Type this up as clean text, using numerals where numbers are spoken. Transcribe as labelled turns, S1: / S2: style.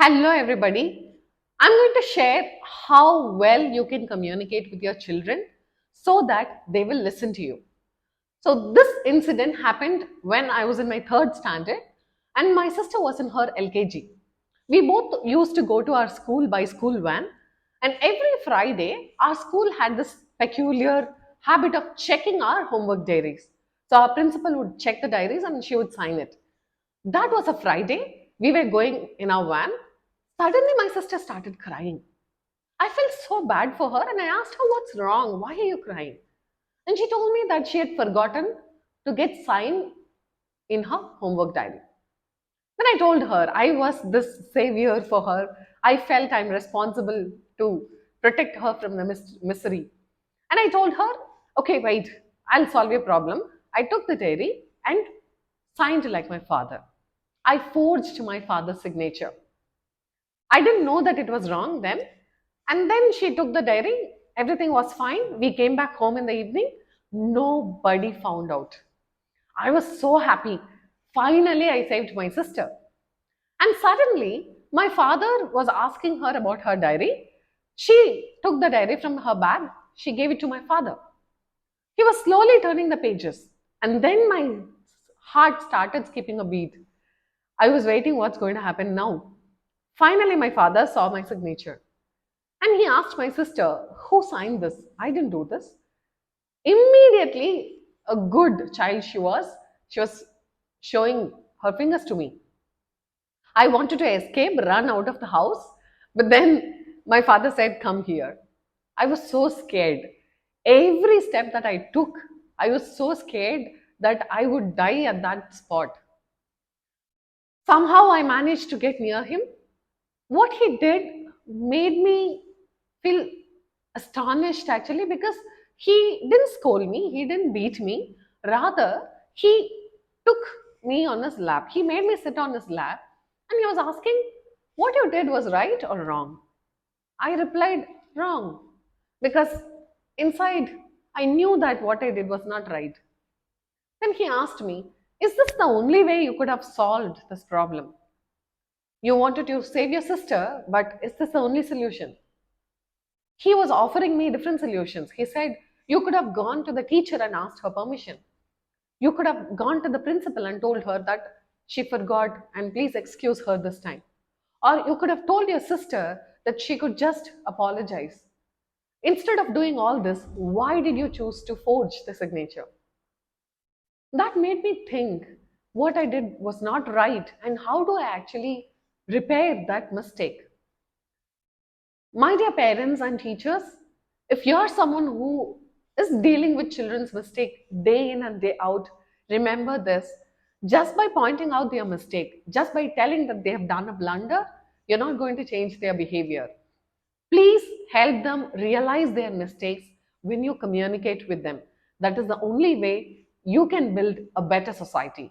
S1: Hello, everybody. I'm going to share how well you can communicate with your children so that they will listen to you. So, this incident happened when I was in my third standard and my sister was in her LKG. We both used to go to our school by school van, and every Friday, our school had this peculiar habit of checking our homework diaries. So, our principal would check the diaries and she would sign it. That was a Friday. We were going in our van. Suddenly, my sister started crying. I felt so bad for her and I asked her, "What's wrong? Why are you crying?" And she told me that she had forgotten to get sign in her homework diary. Then I told her I was this savior for her. I felt I'm responsible to protect her from the misery. And I told her, "Okay, wait, I'll solve your problem." I took the diary and signed like my father. I forged my father's signature. I didn't know that it was wrong then. And then she took the diary. Everything was fine. We came back home in the evening. Nobody found out. I was so happy. Finally, I saved my sister. And suddenly, my father was asking her about her diary. She took the diary from her bag. She gave it to my father. He was slowly turning the pages. And then my heart started skipping a beat. I was waiting what's going to happen now. Finally, my father saw my signature and he asked my sister, "Who signed this? I didn't do this." Immediately, a good child she was showing her fingers to me. I wanted to escape, run out of the house, but then my father said, "Come here." I was so scared. Every step that I took, I was so scared that I would die at that spot. Somehow I managed to get near him. What he did made me feel astonished actually because he didn't scold me, he didn't beat me. Rather, he took me on his lap. He made me sit on his lap and he was asking, "What you did was right or wrong?" I replied, "Wrong," because inside I knew that what I did was not right. Then he asked me, "Is this the only way you could have solved this problem? You wanted to save your sister, but is this the only solution?" He was offering me different solutions. He said, "You could have gone to the teacher and asked her permission. You could have gone to the principal and told her that she forgot and please excuse her this time. Or you could have told your sister that she could just apologize. Instead of doing all this, why did you choose to forge the signature?" That made me think what I did was not right and how do I actually repair that mistake. My dear parents and teachers, if you're someone who is dealing with children's mistake day in and day out, remember this. Just by pointing out their mistake, just by telling that they have done a blunder, you're not going to change their behavior. Please help them realize their mistakes when you communicate with them. That is the only way you can build a better society.